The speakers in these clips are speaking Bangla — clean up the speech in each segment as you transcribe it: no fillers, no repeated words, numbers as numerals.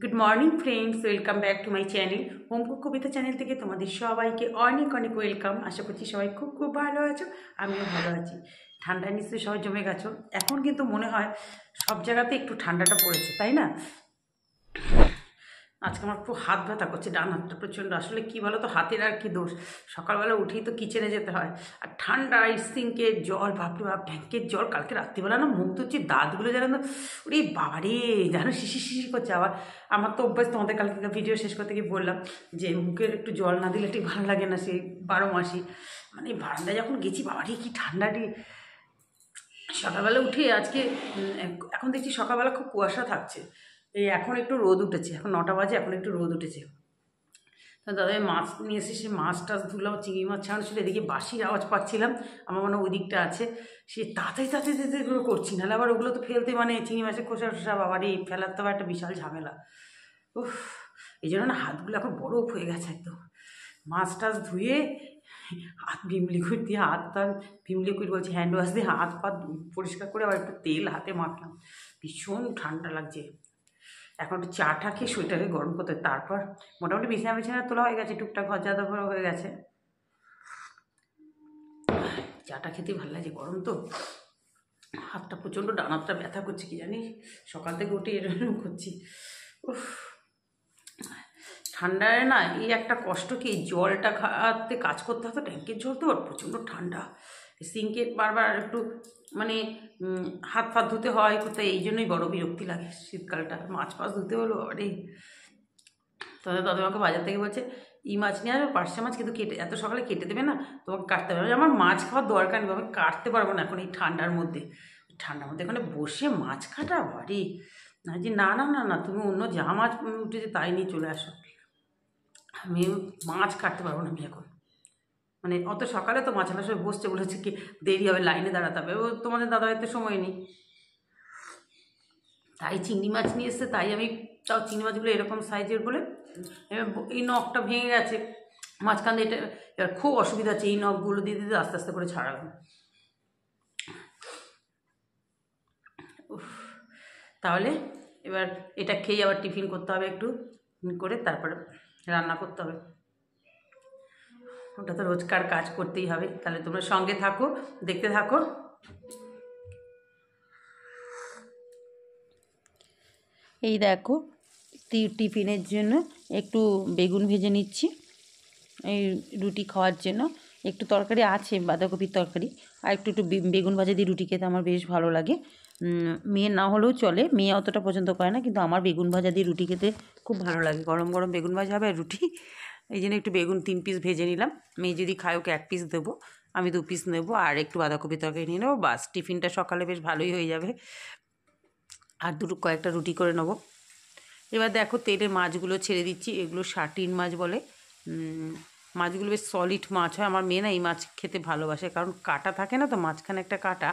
Good morning friends, welcome back to my channel home cook Kabita channel থেকে তোমাদের সবাইকে অনেক অনেক ওয়েলকাম। আশা করছি সবাই খুব খুব ভালো আছো, আমিও ভালো আছি। ঠান্ডা নিশ্চয়ই সবাই জমে গেছো। এখন কিন্তু মনে হয় সব জায়গাতে একটু ঠান্ডাটা পড়েছে, তাই না? আজকে আমার খুব হাত ব্যথা করছে, ডান হাতটা প্রচণ্ড। আসলে কি বলো তো, হাতের আর কি দোষ, সকালবেলা উঠেই তো কিচেনে যেতে হয়, আর ঠান্ডা সিঙ্কের জল, বাপরে বাপ, ট্যাঙ্কের জল। কালকে রাত্রিবেলা না মুখ ধুচ্ছি, দাঁতগুলো যেন ওরে বাবারে যেন শিশি শিশি করছে। আবার আমার তো অভ্যাস, তোমাদের কালকে ভিডিও শেষ করতে গিয়ে বললাম যে মুখের একটু জল না দিলে ঠিক ভালো লাগে না, সেই 12 মাসই। মানে বারান্দায় যখন গেছি, বাবারে কি ঠান্ডা রে। সকালবেলা উঠে আজকে এখন দেখছি সকালবেলা খুব কুয়াশা থাকছে। এই এখন একটু রোদ উঠেছে, এখন 9টা বাজে, এখন একটু রোদ উঠেছে। তো দাদাই মাছ নিয়ে এসে সে মাছ টাছ ধুলাম, চিংড়ি মাছ ছাড়ানো ছিল। এদিকে বাসির আওয়াজ পাচ্ছিলাম, আমার মনে হয় ওই দিকটা আছে। সে তাড়াতাড়ি তাড়াতাড়ি এগুলো করছি, নাহলে আবার ওগুলো তো ফেলতে, মানে চিংড়ি মাছের খোসা টোসা, বাবারই ফেলার তো একটা বিশাল ঝামেলা। উফ, এই জন্য না হাতগুলো এখন বরফ হয়ে গেছে একদম। মাছ টাছ ধুয়ে হাত ভিম লিকুইড দিয়ে, ভিম লিকুইড বলছি, হ্যান্ড ওয়াশ দিয়ে হাত পাত পরিষ্কার করে আবার একটু তেল হাতে মাখলাম। ভীষণ ঠান্ডা লাগছে। এখন একটু চাটা খেয়ে সোয়েটারে গরম করতে, তারপর মোটামুটি বিছানা বিছানা তোলা হয়ে গেছে, টুকটাক ঘর জাদা ভরা হয়ে গেছে। চাটা খেতে ভালো লাগছে, গরম তো। হাতটা প্রচণ্ড, ডান হাতটা ব্যথা করছে, কি জানি সকাল থেকে উঠে এরকম করছি। উফ, ঠান্ডায় না এই একটা কষ্ট কি, জলটা খাওয়াতে কাজ করতে হতো, ট্যাঙ্কের জল তো, আর প্রচণ্ড ঠান্ডা। সিঙ্কে বারবার একটু মানে হাত ফাত ধুতে হয় কোথায়, এই জন্যই বড় বিরক্তি লাগে শীতকালটা। মাছ ফাছ ধুতে হলো আরে। তাহলে দাদা আমাকে বাজার থেকে বলছে ই মাছ নিয়ে আসবে, পার্শে মাছ, কিন্তু কেটে এত সকালে কেটে দেবে না, তোমাকে কাটতে পারবে। আমার মাছ খাওয়ার দরকার নেই, আমি কাটতে পারবো না এখন এই ঠান্ডার মধ্যে। ঠান্ডার মধ্যে এখানে বসে মাছ কাটা বাড়ি না, যে না না না না, তুমি অন্য যা মাছ উঠেছে তাই নিয়ে চলে আসো, আমি মাছ কাটতে পারবো না আমি এখন। মানে অত সকালে তো মাছ আনার সময় বসছে, বলেছে কি দেরি হবে, লাইনে দাঁড়াতে হবে। ও তোমাদের দাদা হয়তো সময় নেই, তাই চিংড়ি মাছ নিয়ে এসছে। তাই আমি, তাও চিংড়ি মাছগুলো এরকম সাইজের বলে, এই নখটা ভেঙে গেছে মাঝখান দিয়ে, এটা এবার খুব অসুবিধা আছে এই নখগুলো দিয়ে দিতে, আস্তে আস্তে করে ছাড়ালাম। তাহলে এবার এটা খেয়ে আবার টিফিন করতে হবে একটু করে, তারপরে রান্না করতে হবে। ওটা তো রোজকার কাজ করতেই হবে। তাহলে তোমরা সঙ্গে থাকো, দেখতে থাকো। এই দেখো, টিফিনের জন্য একটু বেগুন ভেজে নিচ্ছি, এই রুটি খাওয়ার জন্য। একটু তরকারি আছে, বাঁধাকপির তরকারি, আর একটু একটু বেগুন ভাজা দিয়ে রুটি খেতে আমার বেশ ভালো লাগে। মেয়ে না হলেও চলে, মেয়ে অতটা পছন্দ করে না, কিন্তু আমার বেগুন ভাজা দিয়ে রুটি খেতে খুব ভালো লাগে। গরম গরম বেগুন ভাজা হবে আর রুটি, এই জন্য একটু বেগুন 3 পিস ভেজে নিলাম। মেয়ে যদি খায় ওকে 1 পিস দেবো, আমি 2 পিস নেবো, আর একটু বাঁধাকপি তরকারি নিয়ে নেবো, বাস টিফিনটা সকালে বেশ ভালোই হয়ে যাবে। আর কয়েকটা রুটি করে নেবো। এবার দেখো তেলে মাছগুলো ছেড়ে দিচ্ছি, এগুলো শার্টিন মাছ বলে। মাছগুলো বেশ সলিড মাছ হয়। আমার মেয়ে না এই মাছ খেতে ভালোবাসে, কারণ কাটা থাকে না তো, মাঝখানে একটা কাটা,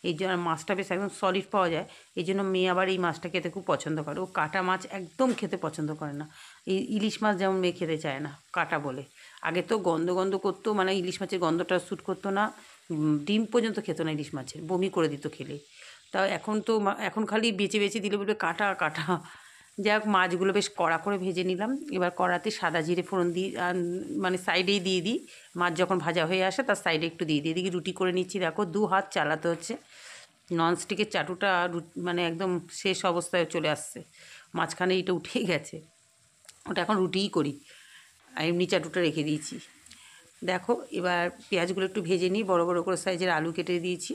এই জন্য মাছটা বেশ একদম সলিড পাওয়া যায়। এই জন্য মেয়ে আবার এই মাছটা খেতে খুব পছন্দ করে। ও কাটা মাছ একদম খেতে পছন্দ করে না। এই ইলিশ মাছ যেমন মেয়ে খেতে চায় না, কাটা বলে। আগে তো গন্ধ গন্ধ করতো, মানে ইলিশ মাছের গন্ধটা শ্যুট করতো না, ডিম পর্যন্ত খেতো না ইলিশ মাছের, বমি করে দিত খেলে। তা এখন তো এখন খালি বেছে বেছে দিলে বলবে কাটা কাটা। যাই হোক, মাছগুলো বেশ কড়া করে ভেজে নিলাম। এবার কড়াতে সাদা জিরে ফোড়ন দিই, মানে সাইডেই দিয়ে দিই। মাছ যখন ভাজা হয়ে আসে তার সাইডে একটু দিয়ে দিই। এদিকে রুটি করে নিচ্ছি, দেখো 2 হাত চালাতে হচ্ছে। ননস্টিকের চাটুটা মানে একদম শেষ অবস্থায় চলে আসছে, মাঝখানে এটা উঠেই গেছে। ওটা এখন রুটিই করি, আর এমনি চাটুটা রেখে দিয়েছি। দেখো এবার পেঁয়াজগুলো একটু ভেজে নিই, বড় বড় করে সাইজের আলু কেটে দিয়েছি।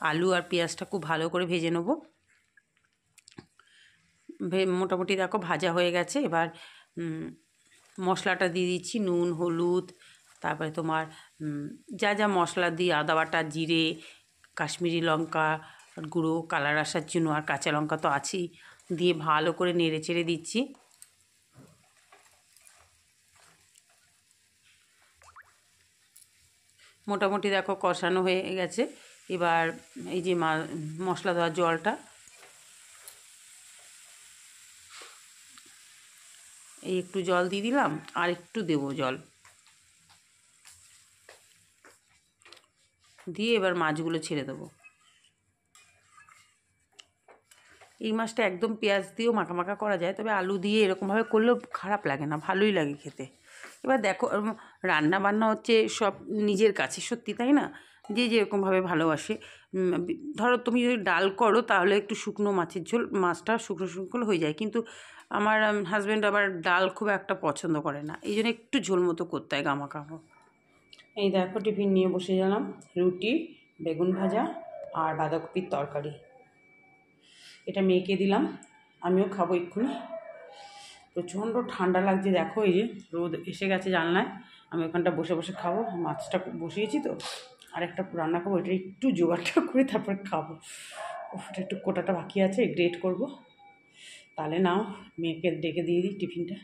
আলু আর পেঁয়াজটা খুব ভালো করে ভেজে নেবো। মোটামুটি দেখো ভাজা হয়ে গেছে। এবার মশলাটা দিয়ে দিচ্ছি, নুন, হলুদ, তারপরে তোমার যা যা মশলা দিই, আদা বাটা, জিরে, কাশ্মীরি লঙ্কা গুঁড়ো কালার আসার জন্য, আর কাঁচা লঙ্কা তো আছেই, দিয়ে ভালো করে নেড়ে চেড়ে দিচ্ছি। মোটামুটি দেখো কষানো হয়ে গেছে। এবার এই যে মশলা দেওয়ার জলটা, এই একটু জল দিয়ে দিলাম, আর একটু দেবো জল দিয়ে এবার মাছগুলো ছেড়ে দেবো। এই মাছটা একদম পেঁয়াজ দিয়েও মাখা মাখা করা যায়, তবে আলু দিয়ে এরকমভাবে করলেও খারাপ লাগে না, ভালোই লাগে খেতে। এবার দেখো রান্না বান্না হচ্ছে সব নিজের কাছে, সত্যি তাই না? যে যেরকমভাবে ভালোবাসে। ধরো তুমি যদি ডাল করো তাহলে একটু শুকনো মাছের ঝোল, মাছটা শুকনো শুকনো হয়ে যায়, কিন্তু আমার হাজব্যান্ড আবার ডাল খুব একটা পছন্দ করে না, এই জন্য একটু ঝোল মতো করতে হয় গামাখামো। এই দেখো টিফিন নিয়ে বসে গেলাম, রুটি, বেগুন ভাজা আর বাঁধাকপির তরকারি। এটা মেয়েকে দিলাম, আমিও খাবো এক্ষুনি। প্রচণ্ড ঠান্ডা লাগছে, দেখো এই যে রোদ এসে গেছে জানলায়, আমি ওখানটা বসে বসে খাবো। মাছটা বসিয়েছি তো, আর একটা রান্না করবো, এটা একটু জোগাড়টা করে তারপরে খাবো। ওটা একটু কোটাটা বাকি আছে, গ্রেট করব। তাহলে নাও মেয়েকে ডেকে দিয়ে দিই টিফিনটা।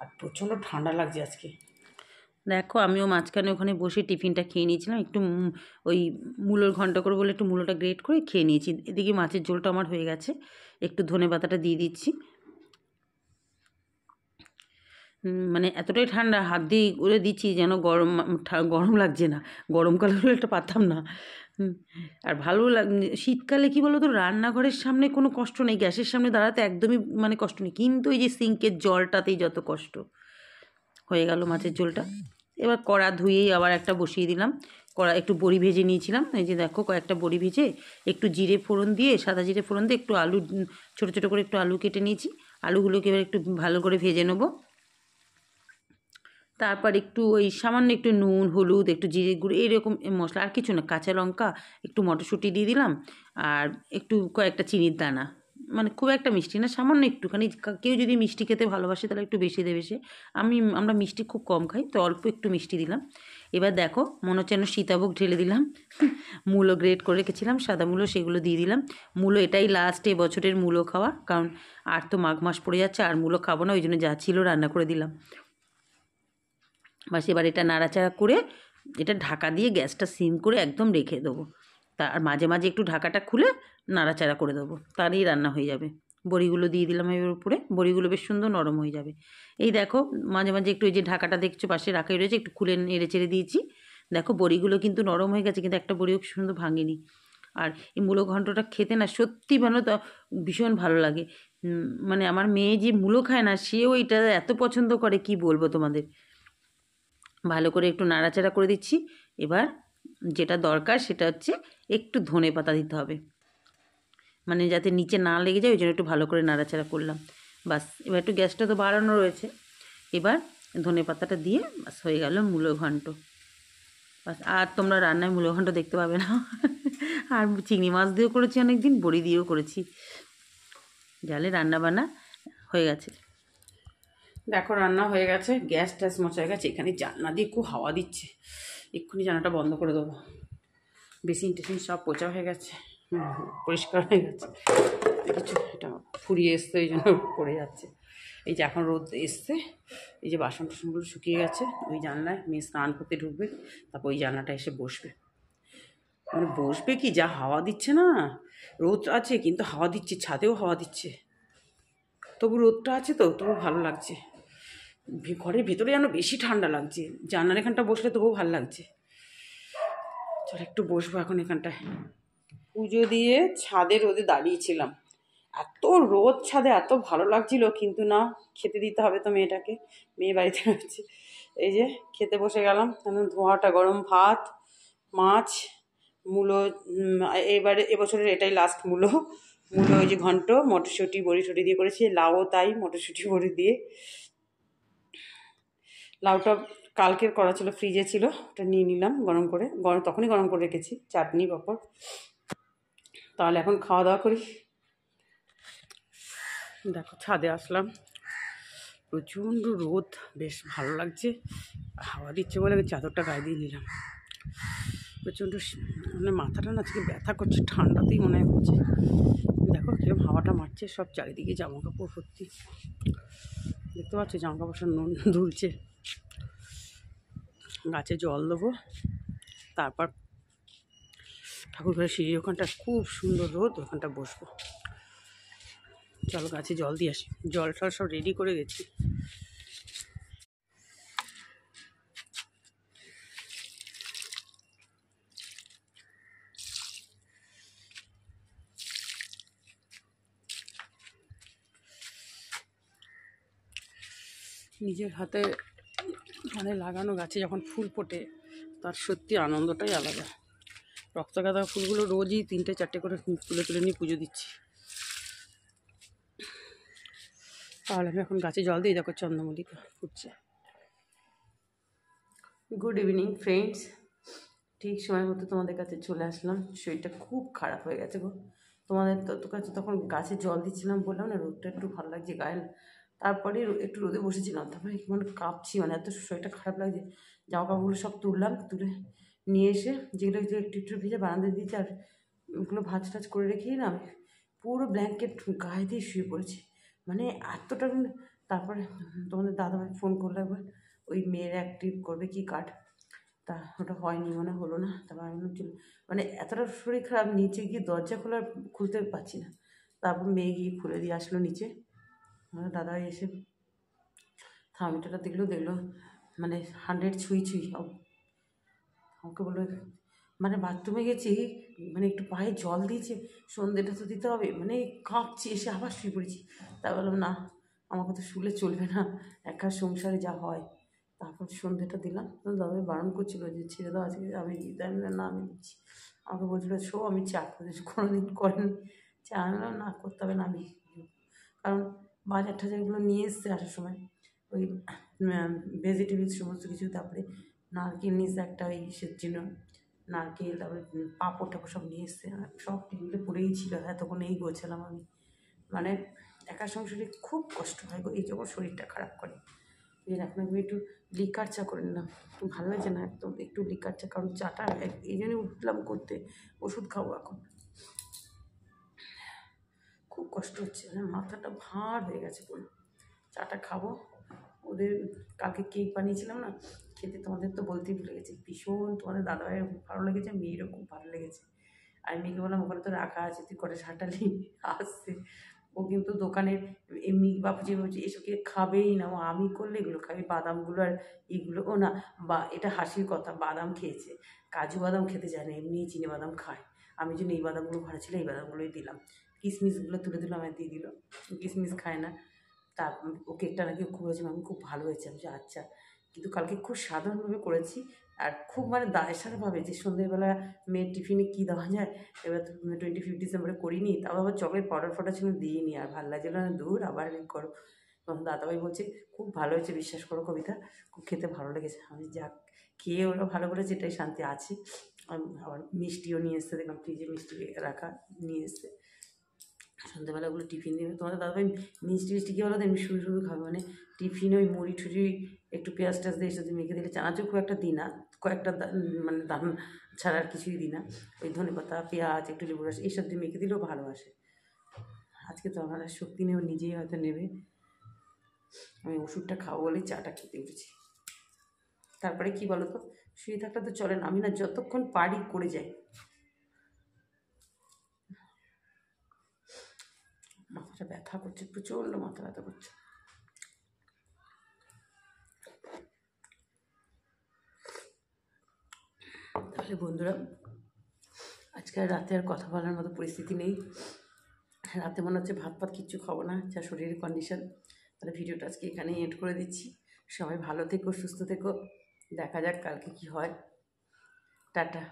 আর প্রচণ্ড ঠান্ডা লাগছে আজকে। দেখো আমিও মাঝখানে ওখানে বসে টিফিনটা খেয়ে নিয়েছিলাম, একটু ওই মূলোর ঘন্ট করে বলে একটু মূলোটা গ্রেট করে খেয়ে নিয়েছি। এদিকে মাছের ঝোলটা আমার হয়ে গেছে, একটু ধনেপাতাটা দিয়ে দিচ্ছি। মানে এতটাই ঠান্ডা, হাত দিয়ে করে দিচ্ছি যেন গরম লাগছে না। গরমকালে হলে এটা পারতাম না। আর ভালো শীতকালে কী বলো তো, রান্নাঘরের সামনে কোনো কষ্ট নেই, গ্যাসের সামনে দাঁড়াতে একদমই মানে কষ্ট নেই, কিন্তু এই যে সিঙ্কের জলটাতেই যত কষ্ট। হয়ে গেল মাছের ঝোলটা। এবার কড়া ধুয়েই আবার একটা বসিয়ে দিলাম। কড়া একটু বড়ি ভেজে নিয়েছিলাম, এই যে দেখো কয়েকটা বড়ি ভেজে একটু জিরে ফোড়ন দিয়ে, সাদা জিরে ফোড়ন দিয়ে একটু আলু, ছোটো ছোটো করে একটু আলু কেটে নিয়েছি। আলুগুলোকে এবার একটু ভালো করে ভেজে নেবো। তারপর একটু ওই সামান্য একটু নুন, হলুদ, একটু জিরে গুঁড়ো, এইরকম মশলা, আর কিছু না, কাঁচা লঙ্কা, একটু মটরশুঁটি দিয়ে দিলাম, আর একটু কয়েকটা চিনির দানা, মানে খুব একটা মিষ্টি না, সামান্য একটুখানি। কেউ যদি মিষ্টি খেতে ভালোবাসে তাহলে একটু বেশি দেবে সে। আমরা মিষ্টি খুব কম খাই, তো অল্প একটু মিষ্টি দিলাম। এবার দেখো মনে হচ্ছে যেন সীতাভোগ ঢেলে দিলাম। মূলো গ্রেট করে রেখেছিলাম, সাদা মূলো, সেগুলো দিয়ে দিলাম। মূলো এটাই লাস্ট এবছরের মূলো খাওয়া, কারণ আর তো মাঘ মাস পড়ে যাচ্ছে, আর মূলো খাবো না, ওই জন্য যা ছিল রান্না করে দিলাম। বাস এবার এটা নাড়াচাড়া করে এটা ঢাকা দিয়ে গ্যাসটা সিম করে একদম রেখে দেবো। আর মাঝে মাঝে একটু ঢাকাটা খুলে নাড়াচাড়া করে দেবো, তাহলেই রান্না হয়ে যাবে। বড়িগুলো দিয়ে দিলাম এর উপরে, বড়িগুলো বেশ সুন্দর নরম হয়ে যাবে। এই দেখো মাঝে মাঝে একটু, এই যে ঢাকাটা দেখছো পাশে রাখাই রয়েছে, একটু খুলে নেড়ে চেড়ে দিয়েছি। দেখো বড়িগুলো কিন্তু নরম হয়ে গেছে, কিন্তু একটা বড়িও সুন্দর ভাঙেনি। আর এই মূলো ঘন্টটা খেতে না সত্যি ভালো, তো ভীষণ ভালো লাগে। মানে আমার মেয়ে যে মূলো খায় না, সেও এটা এত পছন্দ করে, কি বলবো তোমাদের। ভালো করে একটু নাড়াচাড়া করে দিচ্ছি। এবার যেটা দরকার সেটা হচ্ছে একটু ধনেপাতা দিতে হবে, মানে যাতে নিচে না লেগে যায়, ওই জন্য একটু ভালো করে নাড়াচাড়া করলাম। বাস এবার একটু গ্যাসটা তো বাড়ানো রয়েছে, এবার ধনেপাতাটা দিয়ে বাস হয়ে গেল মূলো ঘন্ট। বাস আর তোমরা রান্নায় মূলো ঘন্ট দেখতে পাবে না। আর চিংড়ি মাছ দিয়েও করেছি অনেক দিন, বড়ি দিয়েও করেছি। জালে রান্না বান্না হয়ে গেছে। দেখো রান্না হয়ে গেছে, গ্যাস ট্যাস মোছা হয়ে গেছে। এখানে জানলা দিয়ে খুব হাওয়া দিচ্ছে, এক্ষুনি জানলাটা বন্ধ করে দেবো। বেসিন টেসিন সব পোচা হয়ে গেছে, পরিষ্কার হয়ে গেছে। দেখেছো এটা ফুরিয়ে এসছে, এই জন্য পড়ে যাচ্ছে। এই যে এখন রোদ এসছে, এই যে বাসন টাসনগুলো শুকিয়ে গেছে। ওই জানলায় মেয়ে স্নান করতে ঢুকবে, তারপর ওই জানলাটা এসে বসবে। মানে বসবে কি, যা হাওয়া দিচ্ছে না, রোদ আছে কিন্তু হাওয়া দিচ্ছে, ছাদেও হাওয়া দিচ্ছে, তবু রোদটা আছে তো তবু ভালো লাগছে। ঘরের ভিতরে যেন বেশি ঠান্ডা লাগছে, জানলার এখানটা বসলে তবুও ভালো লাগছে। চল একটু বসবো এখন এখানটায়। পুজো দিয়ে ছাদে রোদে দাঁড়িয়েছিলাম, এত রোদ ছাদে, এত ভালো লাগছিল, কিন্তু না, খেতে দিতে হবে তো মেয়েটাকে, মেয়ে বাড়িতে রয়েছে। এই যে খেতে বসে গেলাম, ধোঁয়াটা গরম ভাত, মাছ, মূলো, এবছরের এটাই লাস্ট মূলো। ওই যে ঘন্ট, মটরশুঁটি বড়ি টড়ি দিয়ে করেছি, লাউও তাই মটরশুঁটি বড়ি দিয়ে। লাউটা কালকের করা ছিল, ফ্রিজে ছিল, ওটা নিয়ে নিলাম গরম করে, তখনই গরম করে রেখেছি, চাটনি পাঁপড়। তাহলে এখন খাওয়া দাওয়া করি। দেখো ছাদে আসলাম, প্রচণ্ড রোদ, বেশ ভালো লাগছে, হাওয়া দিচ্ছে বলে চাদরটা গায়ে দিয়ে নিলাম। প্রচণ্ড মানে মাথাটা না আজকে ব্যথা করছে, ঠান্ডাতেই মনে হচ্ছে। দেখো কিরকম হাওয়াটা মারছে, সব চারিদিকে জামা কাপড় ভর্তি, দেখতে পাচ্ছি জামা কাপড় সব নুন ধুলছে। গাছে জল দেবো, তারপর ঠাকুরঘরের সিঁড়ির ওখানটা খুব সুন্দর রোদ, ওখানটা বসবো। চলো গাছে জল দিয়ে আসি, জল টল সব রেডি করে গেছি। নিজের হাতে মানে লাগানো গাছে যখন ফুল ফোটে তার সত্যি আনন্দটাই আলাদা। রক্তগাঁদা ফুলগুলো রোজই 3-4টে করে তুলে তুলে নিয়ে পুজো দিচ্ছি। তাহলে আমি এখন গাছে জল দিই, দেখো চন্দ্রমল্লিকা ফুটছে। গুড ইভিনিং ফ্রেন্ডস, ঠিক সময় মতো তোমাদের কাছে চলে আসলাম। শরীরটা খুব খারাপ হয়ে গেছে গো। তোমাদের কাছে তখন গাছে জল দিচ্ছিলাম, বললাম না রোদটা একটু ভালো লাগছে গায়ে, তারপরে একটু রোদে বসেছিলাম, তারপরে মানে কাঁপছি, মানে এত শরীরটা খারাপ লাগছে। জামা কাপড়গুলো সব তুললাম, তুলে নিয়ে এসে যেগুলো একটু একটু ভেজে বারান্দায় দিয়েছি, আর ওগুলো ভাজ টাজ করে রেখেই না আমি পুরো ব্ল্যাঙ্কেট গায়ে দিয়ে শুয়ে পড়েছি, মানে এতটা। তারপরে তোমাদের দাদাভাই ফোন করলো একবার, ওই মেয়ের অ্যাক্টিভ করবে কি কার্ড, তা ওটা হয়নি, মানে হলো না। তারপর আমি চলে, মানে এতটা শরীর খারাপ, নিচে গিয়ে দরজা খুলতে পারছি না। তারপর মেয়ে গিয়ে খুলে দিয়ে আসলো নিচে। আমার দাদা এসে থার্মোমিটারটা দেখলো মানে 100 ছুঁই আমাকে বললো, মানে বাথরুমে গেছি, মানে একটু পায়ে জল দিয়েছে, সন্ধ্যেটা তো দিতে হবে, মানে কাঁপছি, এসে আবার শুয়ে পড়েছি। তা বললাম না, আমাকে তো শুলে চলবে না, একা সংসারে যা হয়। তারপর সন্ধ্যেটা দিলাম, দাদাভাই বারণ করছিল যে ছেড়ে দাও আজকে, আমি দিতাম না, আমি দিচ্ছি। আমাকে বলছিল শো, আমি চা করেছি, কোনোদিন করেনি চা, আমি বললাম না করতে হবে না, আমি কারণ বাজার টাজারগুলো নিয়ে এসছে আসার সময়, ওই ভেজিটেবলস সমস্ত কিছু, তারপরে নারকেল নিয়েছে একটা, ওই ইসের জন্য নারকেল, তারপরে পাঁপড় টাপড় সব নিয়ে এসছে, সব টেবিলে পড়েই ছিল, এতক্ষণ এই গোছালাম আমি। মানে একা সংসারে খুব কষ্ট হয় গো, এই যখন শরীরটা খারাপ করে। এই এখন আমি একটু লিকার চা করে নিলাম, ভালো লাগছে না একদম, একটু লিকার চা, কারণ চাটা এই জন্যই উঠলাম করতে, ওষুধ খাবো এখন। খুব কষ্ট হচ্ছে, মানে মাথাটা ভার হয়ে গেছে পুরো। চাটা খাবো। ওদের কালকে কেক বানিয়েছিলাম না, খেতে তোমাদের তো বলতেই ভুলে গেছি, ভীষণ তোমাদের দাদাভাইয়ের খুব ভালো লেগেছে, মেয়েরও খুব ভালো লেগেছে। আমি মেয়েকে বললাম ওখানে তো রাখা আছে, তুই করে সাঁটালি আসছে। ও কিন্তু দোকানের এমনি বাপুজি এসব কে খাবেই না, ও আমি করলে এগুলো খাবে, বাদামগুলো আর এগুলো, ও না বা এটা হাসির কথা, বাদাম খেয়েছে, কাজু বাদাম খেতে চায় না, এমনি চিনি বাদাম খায়। আমি জন্য এই বাদামগুলো ঘরে ছিল, এই বাদামগুলোই দিলাম, কিশমিশগুলো তুলে দিলাম, আমায় দিয়ে দিল, কিশমিশ খায় না। তা ও কেকটা নাকি খুব হয়েছে, আমি খুব ভালো হয়েছে, আমি আচ্ছা। কিন্তু কালকে খুব সাধারণভাবে করেছি, আর খুব মানে দায়সারাভাবে, যে সন্ধ্যেবেলা মেয়ের টিফিনে কী দেওয়া যায়, এবার তো 25 ডিসেম্বরে করিনি, তাও আবার চকলেট পাউডার ফাউডার ছিল দিইনি, আর ভালো লাগছিল না, দূর আবার করো। তখন দাদাভাই বলছে খুব ভালো হয়েছে, বিশ্বাস করো কবিতা, খুব খেতে ভালো লেগেছে। আমি যাক, খেয়ে ওরা ভালো করেছে, এটাই শান্তি আছে। আবার মিষ্টিও নিয়ে এসছে, দেখলাম ফ্রিজে মিষ্টি রাখা নিয়ে এসছে, সন্ধ্যেবেলা ওগুলো টিফিন দেবে। তোমাদের দাদাভাই মিষ্টি কী বলো তো, এমনি শুধু শুধু খাবে, মানে টিফিনে ওই মুড়ি টুড়ি একটু পেঁয়াজ টেয়াজ দিয়ে এসে মেখে দিলে, চানাচুর খুব একটা দিই না, কয়েকটা মানে দান ছাড়া আর কিছুই দিই না, ওই ধনেপাতা পেঁয়াজ একটু লেবু রস এইসব দিয়ে মেখে দিলেও ভালোবাসে। আজকে তো আমার আর শক্তি নেই, নিজেই হয়তো নেবে। আমি ওষুধটা খাবো বলেই চাটা খেতে উঠেছি। তারপরে কি বলো তো, শুয়ে থাকলে তো চলে না, আমি না যতক্ষণ পারি করে যাই। মাথাটা ব্যথা করছে, প্রচণ্ড মাথা ব্যথা করছে। তাহলে বন্ধুরা, আজকে আর রাতে আর কথা বলার মতো পরিস্থিতি নেই, রাতে মনে হচ্ছে ভাত ফাত কিচ্ছু খাবো না, যা শরীরের কন্ডিশন। তাহলে ভিডিওটা আজকে এখানেই এন্ড করে দিচ্ছি। সবাই ভালো থেকো, সুস্থ থেকো, দেখা যাক কালকে কি হয়। টাটা।